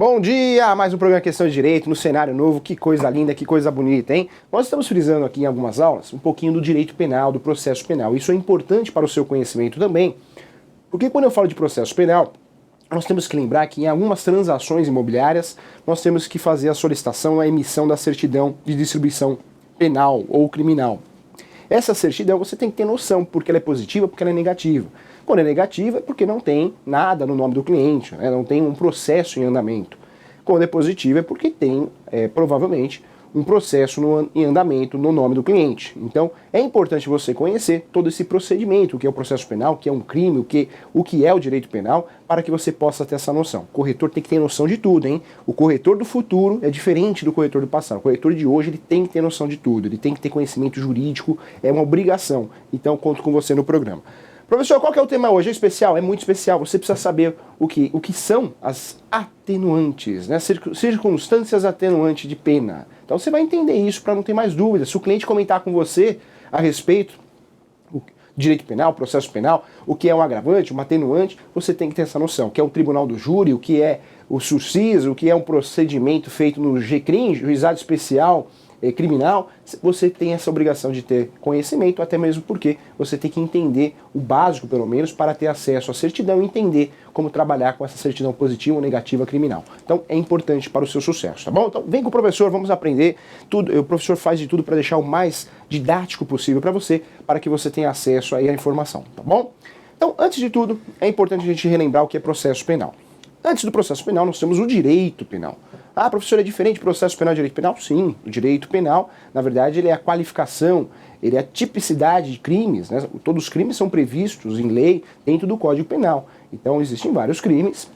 Bom dia! Mais um programa Questão de Direito no cenário novo. Que coisa linda, que coisa bonita, hein? Nós estamos frisando aqui em algumas aulas um pouquinho do direito penal, do processo penal. Isso é importante para o seu conhecimento também, porque quando eu falo de processo penal, nós temos que lembrar que em algumas transações imobiliárias nós temos que fazer a solicitação, a emissão da certidão de distribuição penal ou criminal. Essa certidão você tem que ter noção, porque ela é positiva, porque ela é negativa. Quando é negativa é porque não tem nada no nome do cliente, né? Não tem um processo em andamento. Quando é positiva é porque tem, provavelmente, um processo em andamento no nome do cliente. Então, é importante você conhecer todo esse procedimento, o que é o processo penal, o que é um crime, o que é o direito penal, para que você possa ter essa noção. O corretor tem que ter noção de tudo, hein? O corretor do futuro é diferente do corretor do passado. O corretor de hoje ele tem que ter noção de tudo, ele tem que ter conhecimento jurídico, é uma obrigação. Então, conto com você no programa. Professor, qual que é o tema hoje? É especial? É muito especial. Você precisa saber o que são as atenuantes, né? Circunstâncias atenuantes de pena. Então você vai entender isso para não ter mais dúvidas. Se o cliente comentar com você a respeito do direito penal, processo penal, o que é um agravante, uma atenuante, você tem que ter essa noção. O que é o tribunal do júri, o que é o sursis, o que é um procedimento feito no GCRIM, Juizado Especial Criminal, você tem essa obrigação de ter conhecimento, até mesmo porque você tem que entender o básico, pelo menos, para ter acesso à certidão e entender como trabalhar com essa certidão positiva ou negativa criminal. Então, é importante para o seu sucesso, tá bom? Então, vem com o professor, vamos aprender tudo. O professor faz de tudo para deixar o mais didático possível para você, para que você tenha acesso aí à informação, tá bom? Então, antes de tudo, é importante a gente relembrar o que é processo penal. Antes do processo penal, nós temos o direito penal. Ah, professor, é diferente processo penal e direito penal? Sim, o direito penal, na verdade, ele é a qualificação, ele é a tipicidade de crimes, né? Todos os crimes são previstos em lei dentro do Código Penal. Então, existem vários crimes: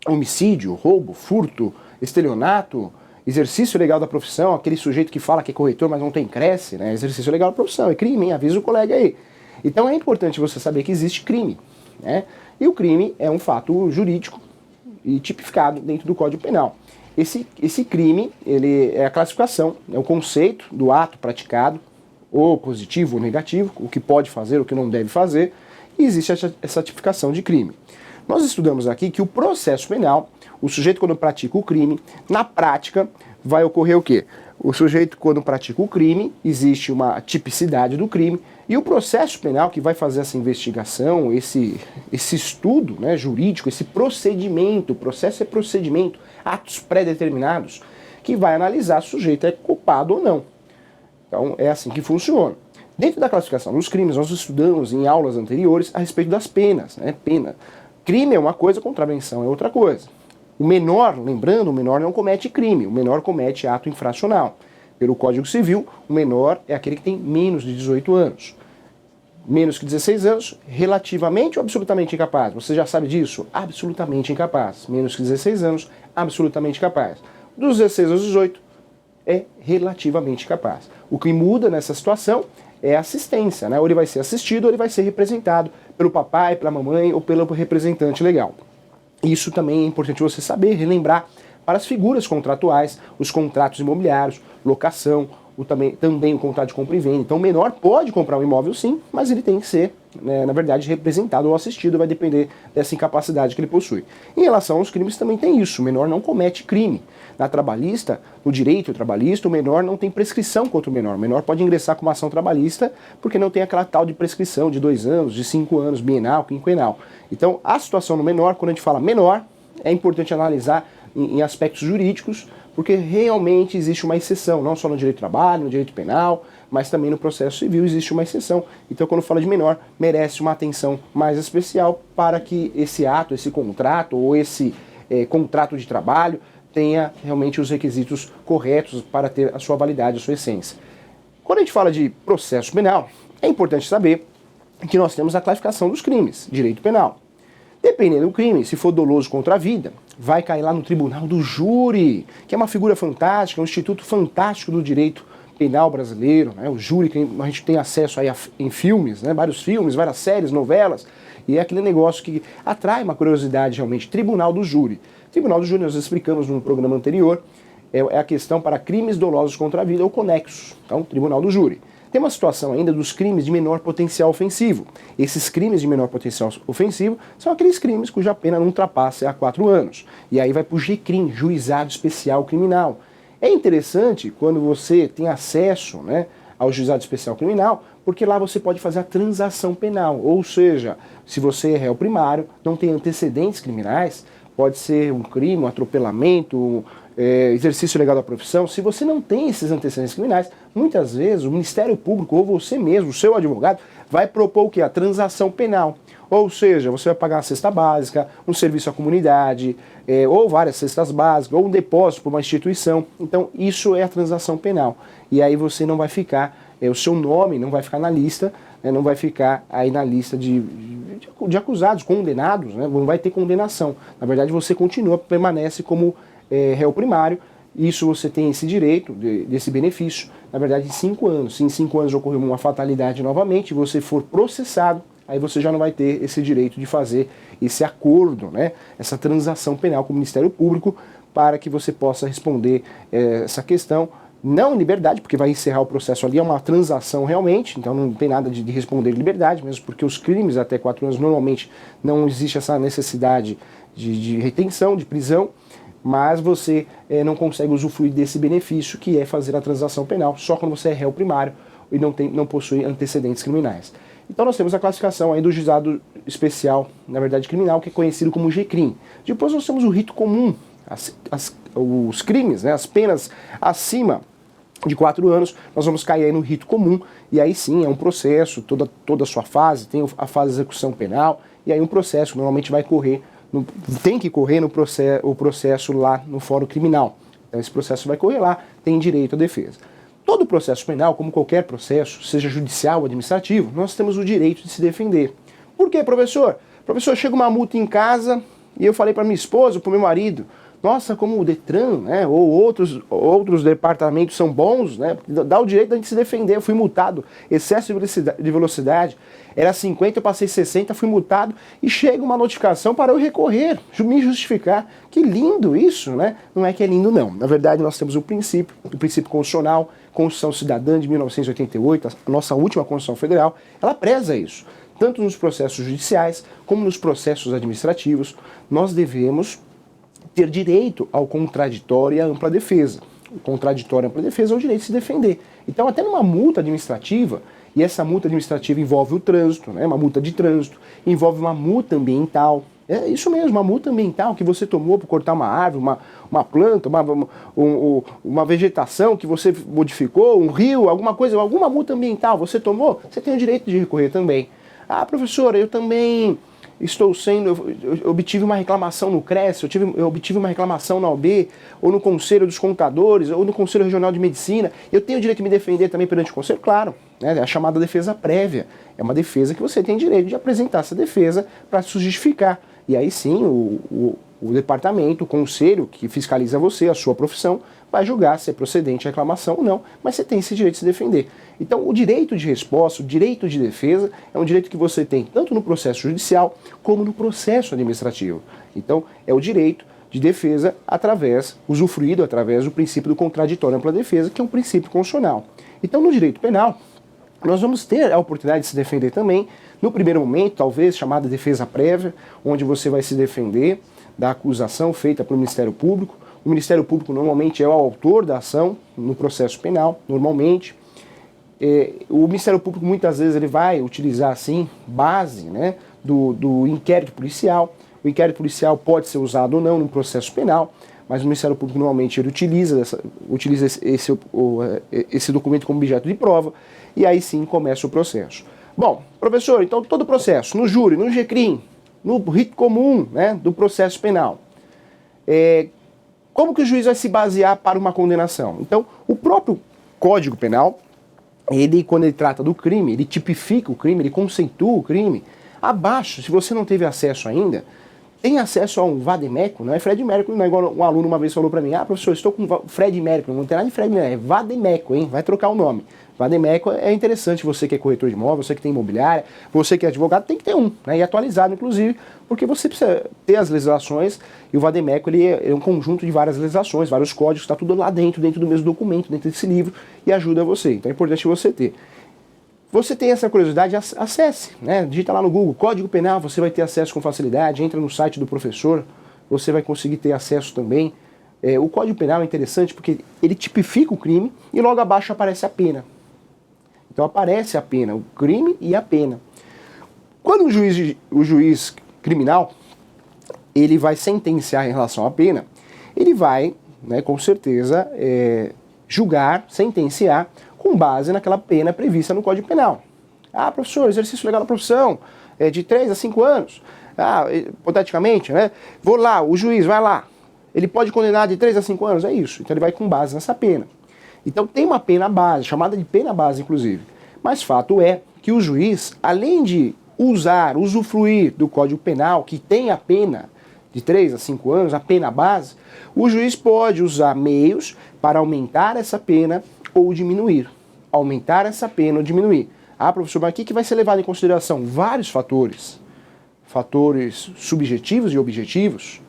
homicídio, roubo, furto, estelionato, exercício legal da profissão, aquele sujeito que fala que é corretor, mas não tem cresce, né? Exercício legal da profissão, é crime, hein? Avisa o colega aí. Então, é importante você saber que existe crime, né? E o crime é um fato jurídico e tipificado dentro do Código Penal. Esse crime, ele é a classificação, é o conceito do ato praticado, ou positivo ou negativo, o que pode fazer, o que não deve fazer, e existe essa tipificação de crime. Nós estudamos aqui que o processo penal, o sujeito quando pratica o crime, na prática vai ocorrer o quê? O sujeito quando pratica o crime, existe uma tipicidade do crime, e o processo penal que vai fazer essa investigação, esse estudo, né, jurídico, esse procedimento, processo é procedimento, atos pré-determinados, que vai analisar se o sujeito é culpado ou não. Então é assim que funciona. Dentro da classificação dos crimes, nós estudamos em aulas anteriores a respeito das penas, né? Pena. Crime é uma coisa, contravenção é outra coisa. O menor, lembrando, o menor não comete crime, o menor comete ato infracional. Pelo Código Civil, o menor é aquele que tem menos de 18 anos. Menos que 16 anos, relativamente ou absolutamente incapaz? Você já sabe disso? Absolutamente incapaz. Menos que 16 anos, absolutamente capaz. Dos 16 aos 18, é relativamente capaz. O que muda nessa situação é a assistência, né? Ou ele vai ser assistido ou ele vai ser representado pelo papai, pela mamãe ou pelo representante legal. Isso também é importante você saber, relembrar para as figuras contratuais, os contratos imobiliários, locação, também o contrato de compra e venda. Então o menor pode comprar um imóvel sim, mas ele tem que ser, né, na verdade, representado ou assistido, vai depender dessa incapacidade que ele possui. Em relação aos crimes também tem isso, o menor não comete crime. Na trabalhista, no direito trabalhista, o menor não tem prescrição contra o menor. O menor pode ingressar com uma ação trabalhista porque não tem aquela tal de prescrição de 2 anos, de 5 anos, bienal, quinquenal. Então a situação no menor, quando a gente fala menor, é importante analisar em aspectos jurídicos, porque realmente existe uma exceção, não só no direito do trabalho, no direito penal, mas também no processo civil existe uma exceção. Então, quando fala de menor, merece uma atenção mais especial para que esse ato, esse contrato ou esse contrato de trabalho tenha realmente os requisitos corretos para ter a sua validade, a sua essência. Quando a gente fala de processo penal, é importante saber que nós temos a classificação dos crimes, direito penal. Dependendo do crime, se for doloso contra a vida, vai cair lá no tribunal do júri, que é uma figura fantástica, um instituto fantástico do direito penal brasileiro, né? O júri que a gente tem acesso aí em filmes, né? Vários filmes, várias séries, novelas, e é aquele negócio que atrai uma curiosidade realmente. Tribunal do júri. Tribunal do júri, nós explicamos no programa anterior, é a questão para crimes dolosos contra a vida ou conexos. Então, tribunal do júri. Tem uma situação ainda dos crimes de menor potencial ofensivo. Esses crimes de menor potencial ofensivo são aqueles crimes cuja pena não ultrapassa a 4 anos. E aí vai para o GCRIM, Juizado Especial Criminal. É interessante quando você tem acesso, né, ao Juizado Especial Criminal, porque lá você pode fazer a transação penal. Ou seja, se você é réu primário, não tem antecedentes criminais, pode ser um crime, um atropelamento, exercício legal da profissão. Se você não tem esses antecedentes criminais, muitas vezes o Ministério Público ou você mesmo, o seu advogado, vai propor o quê? A transação penal. Ou seja, você vai pagar a cesta básica, um serviço à comunidade, ou várias cestas básicas, ou um depósito para uma instituição. Então, isso é a transação penal. E aí você não vai ficar, o seu nome não vai ficar na lista, não vai ficar aí na lista de acusados, condenados, né? Não vai ter condenação. Na verdade, você continua, permanece como réu primário. Isso você tem esse direito, desse benefício, na verdade, em 5 anos. Se em 5 anos ocorrer uma fatalidade novamente, você for processado, aí você já não vai ter esse direito de fazer esse acordo, né? Essa transação penal com o Ministério Público, para que você possa responder essa questão, não em liberdade, porque vai encerrar o processo ali, é uma transação realmente, então não tem nada de responder em liberdade, mesmo porque os crimes até 4 anos, normalmente não existe essa necessidade de retenção, de prisão, mas você não consegue usufruir desse benefício, que é fazer a transação penal, só quando você é réu primário e não possui antecedentes criminais. Então nós temos a classificação aí do Juizado Especial, na verdade criminal, que é conhecido como GCRIM. Depois nós temos o rito comum, os crimes, né, as penas acima de 4 anos, nós vamos cair aí no rito comum, e aí sim é um processo, toda a sua fase, tem a fase de execução penal, e aí um processo normalmente vai correr, tem que correr o processo lá no Fórum Criminal. Então esse processo vai correr lá, tem direito à defesa. Todo processo penal, como qualquer processo, seja judicial ou administrativo, nós temos o direito de se defender. Por quê, professor? Professor, chega uma multa em casa e eu falei para minha esposa, para o meu marido, nossa, como o Detran, né, ou outros departamentos são bons, né, dá o direito da gente se defender. Eu fui multado, excesso de velocidade, era 50, eu passei 60, fui multado e chega uma notificação para eu recorrer, me justificar. Que lindo isso, né? Não é que é lindo, não. Na verdade, nós temos o princípio constitucional, Constituição Cidadã de 1988, a nossa última Constituição Federal, ela preza isso. Tanto nos processos judiciais como nos processos administrativos, nós devemos ter direito ao contraditório e à ampla defesa. O contraditório e a ampla defesa é o direito de se defender. Então, até numa multa administrativa, e essa multa administrativa envolve o trânsito, né, uma multa de trânsito, envolve uma multa ambiental. É isso mesmo, uma multa ambiental que você tomou por cortar uma árvore, uma planta, uma vegetação que você modificou, um rio, alguma coisa, alguma multa ambiental você tomou, você tem o direito de recorrer também. Ah, professora, eu também eu obtive uma reclamação no CRES, eu obtive uma reclamação na OAB, ou no Conselho dos Contadores, ou no Conselho Regional de Medicina, eu tenho o direito de me defender também perante o Conselho? Claro, né? É a chamada defesa prévia, é uma defesa que você tem direito de apresentar essa defesa para se justificar. E aí sim, o departamento, o conselho que fiscaliza você, a sua profissão, vai julgar se é procedente a reclamação ou não, mas você tem esse direito de se defender. Então, o direito de resposta, o direito de defesa, é um direito que você tem tanto no processo judicial como no processo administrativo. Então, é o direito de defesa usufruído através do princípio do contraditório e ampla defesa, que é um princípio constitucional. Então, no direito penal, nós vamos ter a oportunidade de se defender também, no primeiro momento, talvez, chamada defesa prévia, onde você vai se defender da acusação feita pelo Ministério Público. O Ministério Público normalmente é o autor da ação no processo penal, normalmente. O Ministério Público muitas vezes ele vai utilizar assim base, né, do inquérito policial. O inquérito policial pode ser usado ou não no processo penal, mas o Ministério Público normalmente ele utiliza esse documento como objeto de prova e aí sim começa o processo. Bom, professor, então todo o processo, no júri, no GCRIM, no rito comum, né, do processo penal, como que o juiz vai se basear para uma condenação? Então, o próprio Código Penal, quando ele trata do crime, ele tipifica o crime, ele conceitua o crime. Abaixo, se você não teve acesso ainda, tem acesso a um vademécum, não é Fred Mercury, não é igual um aluno uma vez falou para mim, professor, estou com Fred Mercury, não tem nada de Fred Mercury, é vademécum, hein? Vai trocar o nome. Vademécum é interessante, você que é corretor de imóvel, você que tem imobiliária, você que é advogado, tem que ter um, né? E atualizado, inclusive, porque você precisa ter as legislações, e o vademécum ele é um conjunto de várias legislações, vários códigos, está tudo lá dentro do mesmo documento, dentro desse livro, e ajuda você. Então é importante você ter. você tem essa curiosidade, acesse, né? Digita lá no Google, Código Penal, você vai ter acesso com facilidade, entra no site do professor, você vai conseguir ter acesso também. O Código Penal é interessante porque ele tipifica o crime e logo abaixo aparece a pena. Então aparece a pena, o crime e a pena. Quando o juiz criminal, ele vai sentenciar em relação à pena, ele vai, né, com certeza, julgar, sentenciar com base naquela pena prevista no Código Penal. Ah, professor, exercício legal da profissão, de 3 a 5 anos. Hipoteticamente, né? Vou lá, o juiz vai lá. Ele pode condenar de 3 a 5 anos, é isso. Então ele vai com base nessa pena. Então tem uma pena base, chamada de pena base, inclusive. Mas fato é que o juiz, além de usufruir do Código Penal, que tem a pena de 3 a 5 anos, a pena base, o juiz pode usar meios para aumentar essa pena ou diminuir. Aumentar essa pena ou diminuir. Ah, professor, mas o que vai ser levado em consideração? Vários fatores. Fatores subjetivos e objetivos.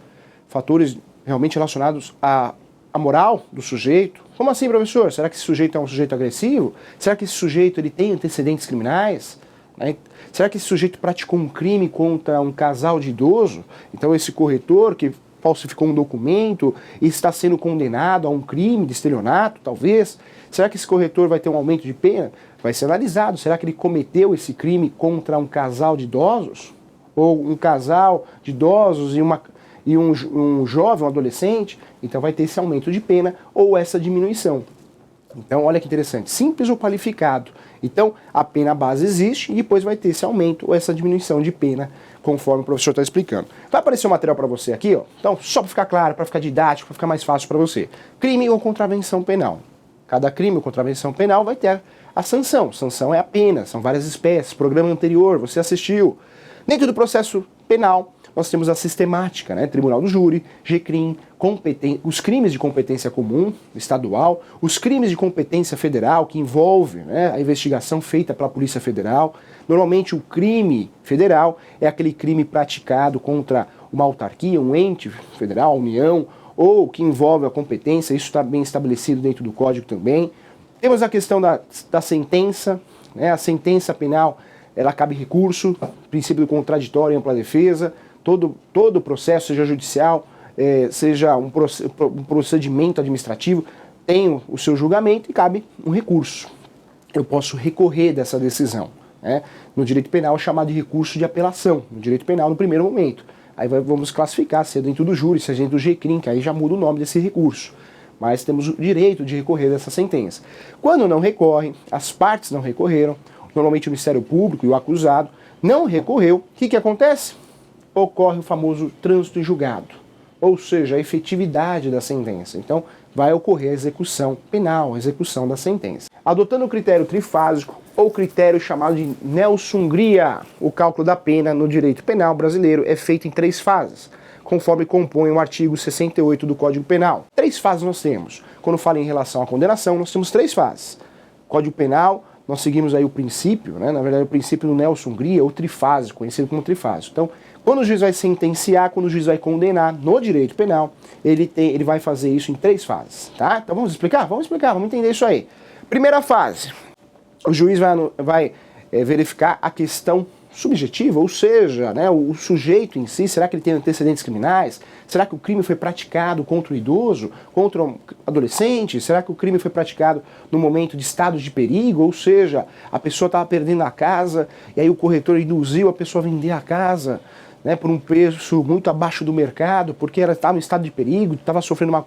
Fatores realmente relacionados à moral do sujeito. Como assim, professor? Será que esse sujeito é um sujeito agressivo? Será que esse sujeito ele tem antecedentes criminais? Será que esse sujeito praticou um crime contra um casal de idoso? Então esse corretor que falsificou um documento e está sendo condenado a um crime de estelionato, talvez? Será que esse corretor vai ter um aumento de pena? Vai ser analisado. Será que ele cometeu esse crime contra um casal de idosos? Ou um casal de idosos e um jovem, um adolescente? Então vai ter esse aumento de pena ou essa diminuição. Então olha que interessante, simples ou qualificado. Então a pena base existe e depois vai ter esse aumento ou essa diminuição de pena, conforme o professor está explicando. Vai aparecer um material para você aqui, ó. Então só para ficar claro, para ficar didático, para ficar mais fácil para você. Crime ou contravenção penal. Cada crime ou contravenção penal vai ter a sanção. Sanção é a pena, são várias espécies. Programa anterior, você assistiu. Dentro do processo penal, nós temos a sistemática, né? Tribunal do Júri, GCRIM, os crimes de competência comum estadual, os crimes de competência federal, que envolve, né, a investigação feita pela Polícia Federal. Normalmente o crime federal é aquele crime praticado contra uma autarquia, um ente federal, a União, ou que envolve a competência, isso está bem estabelecido dentro do Código também. Temos a questão da sentença, né? A sentença penal, ela cabe recurso, princípio do contraditório e ampla defesa. Todo processo, seja judicial, seja um procedimento administrativo, tem o seu julgamento e cabe um recurso. Eu posso recorrer dessa decisão. Né? No direito penal é chamado de recurso de apelação, no direito penal no primeiro momento. Aí vamos classificar se é dentro do júri, se é dentro do GCRIM, que aí já muda o nome desse recurso. Mas temos o direito de recorrer dessa sentença. Quando não recorre, as partes não recorreram, normalmente o Ministério Público e o acusado não recorreu, o que acontece? Ocorre o famoso trânsito em julgado, ou seja, a efetividade da sentença. Então, vai ocorrer a execução penal, a execução da sentença. Adotando o critério trifásico, ou critério chamado de Nelson-Hungria, o cálculo da pena no direito penal brasileiro é feito em 3 fases, conforme compõe o artigo 68 do Código Penal. 3 fases nós temos. Quando fala em relação à condenação, nós temos 3 fases. Código Penal, nós seguimos aí o princípio, né? Na verdade o princípio do Nelson-Hungria, o trifásico, conhecido como trifásico. Então, quando o juiz vai sentenciar, quando o juiz vai condenar no direito penal, ele vai fazer isso em 3 fases, tá? Então vamos explicar? Vamos entender isso aí. Primeira fase, o juiz vai verificar a questão subjetiva, ou seja, né, o sujeito em si, será que ele tem antecedentes criminais? Será que o crime foi praticado contra o idoso, contra um adolescente? Será que o crime foi praticado no momento de estado de perigo? Ou seja, a pessoa estava perdendo a casa e aí o corretor induziu a pessoa a vender a casa, né, por um preço muito abaixo do mercado, porque ela estava em estado de perigo, estava sofrendo uma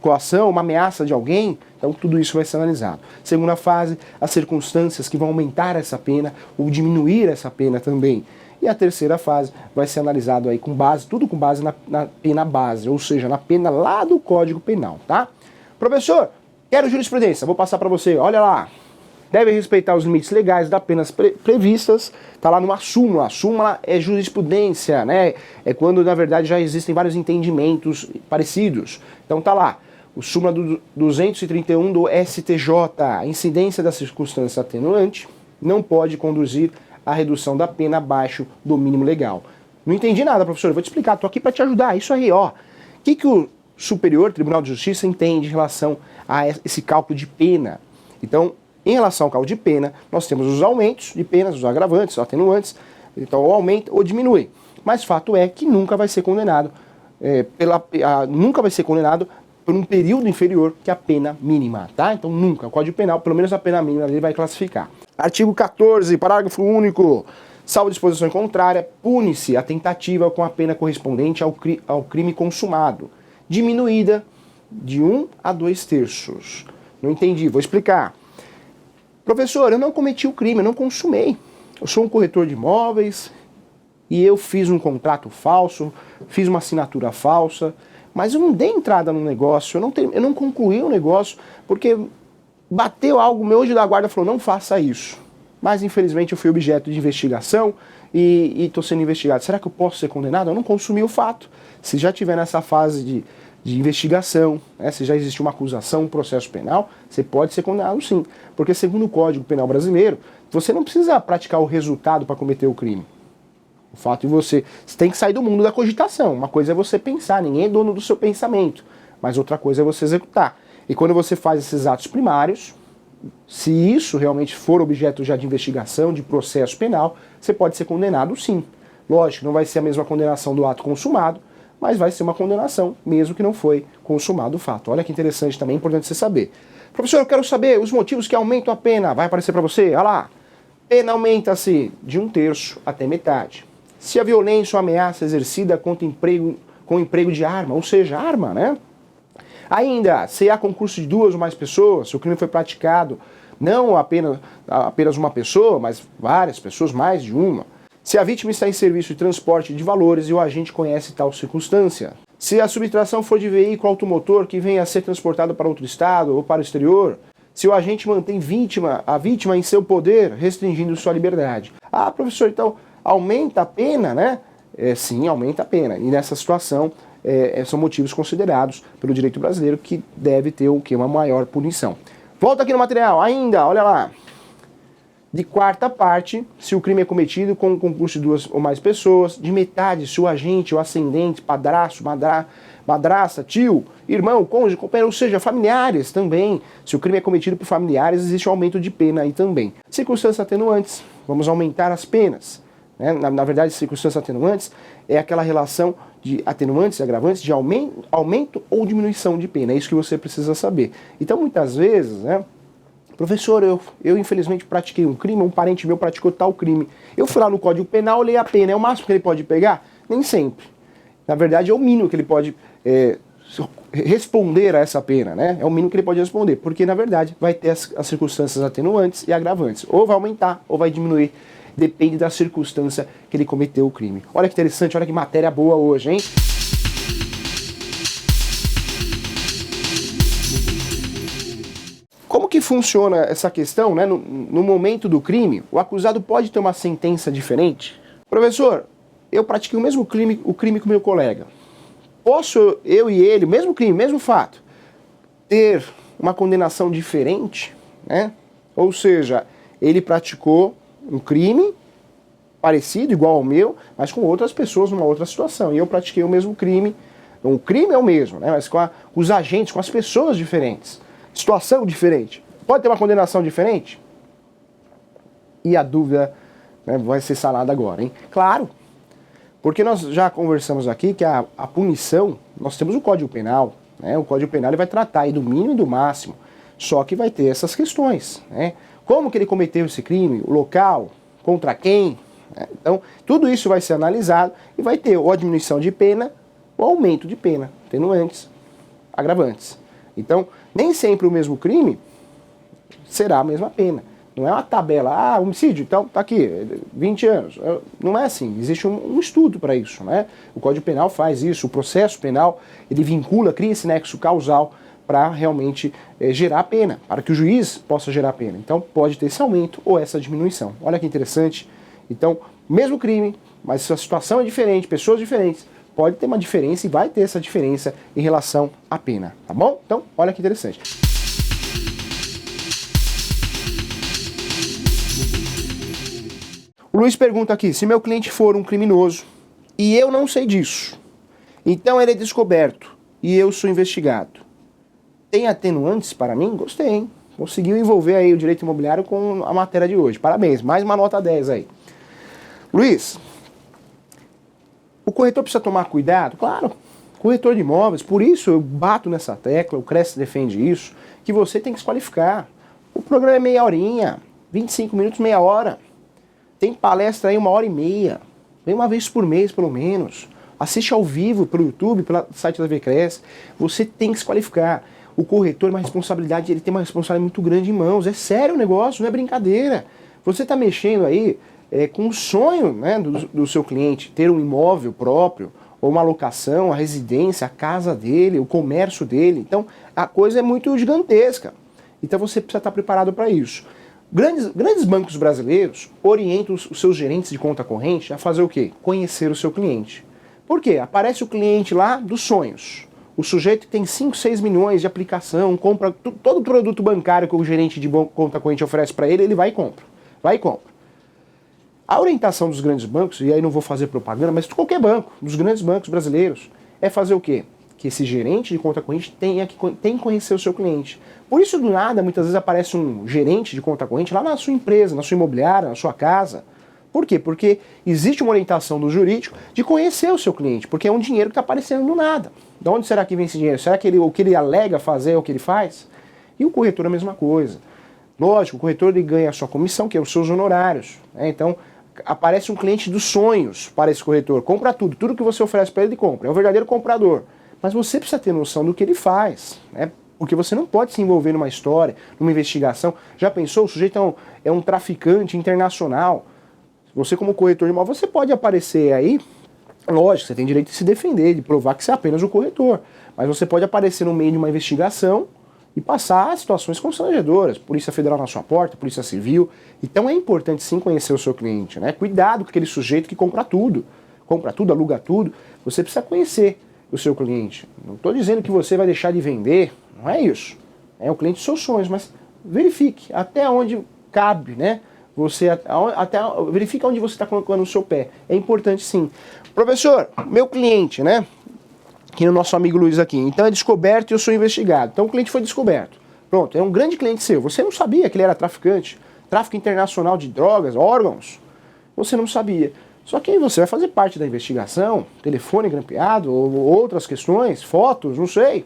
coação, uma ameaça de alguém. Então tudo isso vai ser analisado. Segunda fase, as circunstâncias que vão aumentar essa pena ou diminuir essa pena também. E a terceira fase vai ser analisado aí tudo com base na pena base, ou seja, na pena lá do Código Penal, tá? Professor, quero jurisprudência, vou passar para você, olha lá. Deve respeitar os limites legais das penas previstas, está lá numa súmula. A súmula é jurisprudência, né? É quando, na verdade, já existem vários entendimentos parecidos. Então tá lá, o súmula do 231 do STJ, a incidência da circunstância atenuante não pode conduzir à redução da pena abaixo do mínimo legal. Não entendi nada, professor, eu vou te explicar, tô aqui para te ajudar, isso aí, ó. O que o Superior Tribunal de Justiça entende em relação a esse cálculo de pena? Então, Em relação ao cálculo de pena, nós temos os aumentos de penas, os agravantes, os atenuantes, então ou aumenta ou diminui. Mas fato é que nunca vai ser condenado, nunca vai ser condenado por um período inferior que a pena mínima, tá? Então nunca, o Código Penal, pelo menos a pena mínima ele vai classificar. Artigo 14, parágrafo único. Salvo disposição contrária, pune-se a tentativa com a pena correspondente ao crime consumado, diminuída de 1 a 2/3. Não entendi, vou explicar. Professor, eu não cometi o crime, eu não consumei. Eu sou um corretor de imóveis e eu fiz um contrato falso, fiz uma assinatura falsa, mas eu não dei entrada no negócio, eu não concluí o negócio, porque bateu algo, meu anjo da guarda falou, não faça isso. Mas infelizmente eu fui objeto de investigação e estou sendo investigado. Será que eu posso ser condenado? Eu não consumi o fato. Se já estiver nessa fase de investigação, né, se já existe uma acusação, um processo penal, você pode ser condenado sim. Porque segundo o Código Penal brasileiro, você não precisa praticar o resultado para cometer o crime. O fato de você tem que sair do mundo da cogitação. Uma coisa é você pensar, ninguém é dono do seu pensamento. Mas outra coisa é você executar. E quando você faz esses atos primários, se isso realmente for objeto já de investigação, de processo penal, você pode ser condenado sim. Lógico, não vai ser a mesma condenação do ato consumado, mas vai ser uma condenação, mesmo que não foi consumado o fato. Olha que interessante também, importante você saber. Professor, eu quero saber os motivos que aumentam a pena. Vai aparecer para você? Olha lá. Pena aumenta-se de 1/3 até metade. Se a violência ou ameaça exercida com emprego de arma, ou seja, arma, né? Ainda, se há concurso de 2 ou mais pessoas, se o crime foi praticado não apenas uma pessoa, mas várias pessoas, mais de uma. Se a vítima está em serviço de transporte de valores e o agente conhece tal circunstância. Se a subtração for de veículo automotor que venha a ser transportado para outro estado ou para o exterior. Se o agente mantém a vítima em seu poder, restringindo sua liberdade. Ah, professor, então aumenta a pena, né? Sim, aumenta a pena. E nessa situação, são motivos considerados pelo direito brasileiro que deve ter uma maior punição. Volta aqui no material, ainda, olha lá. De quarta parte, se o crime é cometido com o concurso de 2 ou mais pessoas. De metade, se o agente, o ascendente, padrasto, madrasta, tio, irmão, cônjuge, companheiro, ou seja, familiares também. Se o crime é cometido por familiares, existe um aumento de pena aí também. Circunstâncias atenuantes, vamos aumentar as penas. Na verdade, circunstâncias atenuantes é aquela relação de atenuantes e agravantes de aumento ou diminuição de pena. É isso que você precisa saber. Então, muitas vezes, né? Professor, eu infelizmente pratiquei um crime, um parente meu praticou tal crime. Eu fui lá no Código Penal, olhei a pena, é o máximo que ele pode pegar? Nem sempre. Na verdade, é o mínimo que ele pode responder a essa pena, né? É o mínimo que ele pode responder, porque na verdade vai ter as circunstâncias atenuantes e agravantes. Ou vai aumentar, ou vai diminuir. Depende da circunstância que ele cometeu o crime. Olha que interessante, olha que matéria boa hoje, hein? Como que funciona essa questão, né? No momento do crime, o acusado pode ter uma sentença diferente? Professor, eu pratiquei o mesmo crime, com meu colega. Posso eu e ele, mesmo crime, mesmo fato, ter uma condenação diferente, né? Ou seja, ele praticou um crime parecido, igual ao meu, mas com outras pessoas numa outra situação. E eu pratiquei o mesmo crime. O crime é o mesmo, né? Mas com os agentes, com as pessoas diferentes. Situação diferente. Pode ter uma condenação diferente? E a dúvida, né, vai ser sanada agora, hein? Claro. Porque nós já conversamos aqui que a punição, nós temos o Código Penal, né? O Código Penal ele vai tratar aí do mínimo e do máximo. Só que vai ter essas questões, né? Como que ele cometeu esse crime, o local, contra quem, né? Então, tudo isso vai ser analisado e vai ter ou a diminuição de pena ou aumento de pena, atenuantes, agravantes. Então, nem sempre o mesmo crime será a mesma pena. Não é uma tabela, homicídio, então tá aqui, 20 anos. Não é assim, existe um estudo para isso, né? O Código Penal faz isso, o processo penal, ele vincula, cria esse nexo causal para realmente gerar pena, para que o juiz possa gerar pena. Então pode ter esse aumento ou essa diminuição. Olha que interessante. Então, mesmo crime, mas se a situação é diferente, pessoas diferentes, pode ter uma diferença e vai ter essa diferença em relação à pena, tá bom? Então, olha que interessante. O Luiz pergunta aqui, se meu cliente for um criminoso e eu não sei disso, então ele é descoberto e eu sou investigado, tem atenuantes para mim? Gostei, hein? Conseguiu envolver aí o direito imobiliário com a matéria de hoje. Parabéns, mais uma nota 10 aí. Luiz, o corretor precisa tomar cuidado? Claro, corretor de imóveis, por isso eu bato nessa tecla, o Cresce defende isso, que você tem que se qualificar. O programa é meia horinha, 25 minutos, meia hora. Tem palestra aí 1h30. Vem uma vez por mês, pelo menos. Assiste ao vivo pelo YouTube, pelo site da VCresce. Você tem que se qualificar. O corretor é uma responsabilidade, ele tem uma responsabilidade muito grande em mãos. É sério o negócio, não é brincadeira. Você está mexendo aí com o sonho, né, do seu cliente, ter um imóvel próprio, ou uma locação, a residência, a casa dele, o comércio dele. Então, a coisa é muito gigantesca. Então, você precisa estar preparado para isso. Grandes bancos brasileiros orientam os seus gerentes de conta corrente a fazer o quê? Conhecer o seu cliente. Por quê? Aparece o cliente lá dos sonhos. O sujeito que tem 5, 6 milhões de aplicação, compra todo o produto bancário que o gerente de conta corrente oferece para ele, ele vai e compra. Vai e compra. A orientação dos grandes bancos, e aí não vou fazer propaganda, mas de qualquer banco, dos grandes bancos brasileiros, é fazer o quê? Que esse gerente de conta corrente tem que conhecer o seu cliente. Por isso, do nada, muitas vezes aparece um gerente de conta corrente lá na sua empresa, na sua imobiliária, na sua casa. Por quê? Porque existe uma orientação do jurídico de conhecer o seu cliente, porque é um dinheiro que está aparecendo do nada. De onde será que vem esse dinheiro? Será que o que ele alega fazer é o que ele faz? E o corretor é a mesma coisa. Lógico, o corretor ele ganha a sua comissão, que é os seus honorários. Né? Então, aparece um cliente dos sonhos para esse corretor. Compra tudo que você oferece para ele compra. É um verdadeiro comprador. Mas você precisa ter noção do que ele faz, né? Porque você não pode se envolver numa história, numa investigação. Já pensou? O sujeito é um traficante internacional. Você, como corretor de imóvel, você pode aparecer aí. Lógico, você tem direito de se defender, de provar que você é apenas o corretor. Mas você pode aparecer no meio de uma investigação e passar situações constrangedoras. Polícia Federal na sua porta, Polícia Civil. Então é importante sim conhecer o seu cliente, né? Cuidado com aquele sujeito que compra tudo, aluga tudo. Você precisa conhecer o seu cliente. Não estou dizendo que você vai deixar de vender, não é isso. É o cliente dos seus sonhos, mas verifique até onde cabe, né? Verifique onde você está colocando o seu pé. É importante sim. Professor, meu cliente, né? Aqui no nosso amigo Luiz aqui. Então é descoberto e eu sou investigado. Então o cliente foi descoberto. Pronto, é um grande cliente seu. Você não sabia que ele era traficante, tráfico internacional de drogas, órgãos. Você não sabia. Só que aí você vai fazer parte da investigação, telefone grampeado, ou outras questões, fotos, não sei.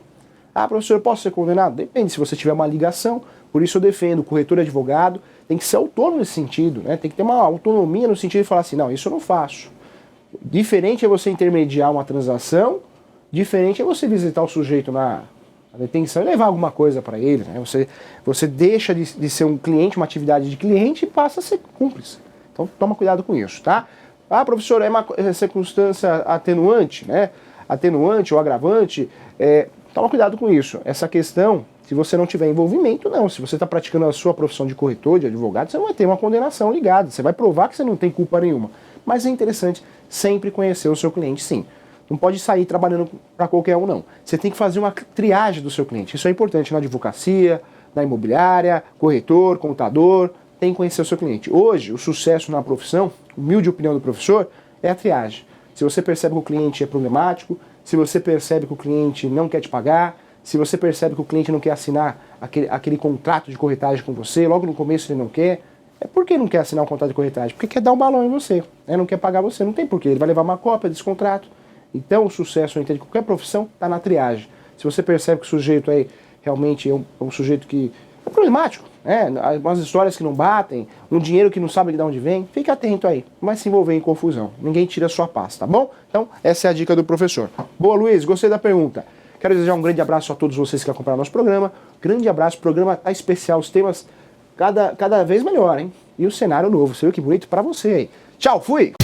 Ah, professor, eu posso ser condenado? Depende, se você tiver uma ligação. Por isso eu defendo, o corretor e advogado tem que ser autônomo nesse sentido, né? Tem que ter uma autonomia no sentido de falar assim, não, isso eu não faço. Diferente é você intermediar uma transação, diferente é você visitar o sujeito na detenção e levar alguma coisa para ele, né? Você deixa de ser um cliente, uma atividade de cliente e passa a ser cúmplice. Então toma cuidado com isso, tá? Ah, professor, é uma circunstância atenuante, né? Atenuante ou agravante, toma cuidado com isso. Essa questão, se você não tiver envolvimento, não. Se você está praticando a sua profissão de corretor, de advogado, você não vai ter uma condenação ligada. Você vai provar que você não tem culpa nenhuma. Mas é interessante sempre conhecer o seu cliente, sim. Não pode sair trabalhando para qualquer um, não. Você tem que fazer uma triagem do seu cliente. Isso é importante na advocacia, na imobiliária, corretor, contador. Tem que conhecer o seu cliente. Hoje, o sucesso na profissão, humilde opinião do professor, é a triagem. Se você percebe que o cliente é problemático, se você percebe que o cliente não quer te pagar, se você percebe que o cliente não quer assinar aquele contrato de corretagem com você, logo no começo ele não quer, por que não quer assinar um contrato de corretagem? Porque quer dar um balão em você, né? Não quer pagar você, não tem porquê, ele vai levar uma cópia desse contrato. Então o sucesso de qualquer profissão está na triagem. Se você percebe que o sujeito aí realmente é um sujeito que é problemático, né? Umas histórias que não batem, um dinheiro que não sabe de onde vem, fique atento aí, mas se envolver em confusão. Ninguém tira a sua paz, tá bom? Então essa é a dica do professor. Boa, Luiz, gostei da pergunta. Quero desejar um grande abraço a todos vocês que acompanham nosso programa. Grande abraço, o programa tá especial, os temas cada vez melhor, hein? E o cenário novo, você viu que bonito para você aí. Tchau, fui!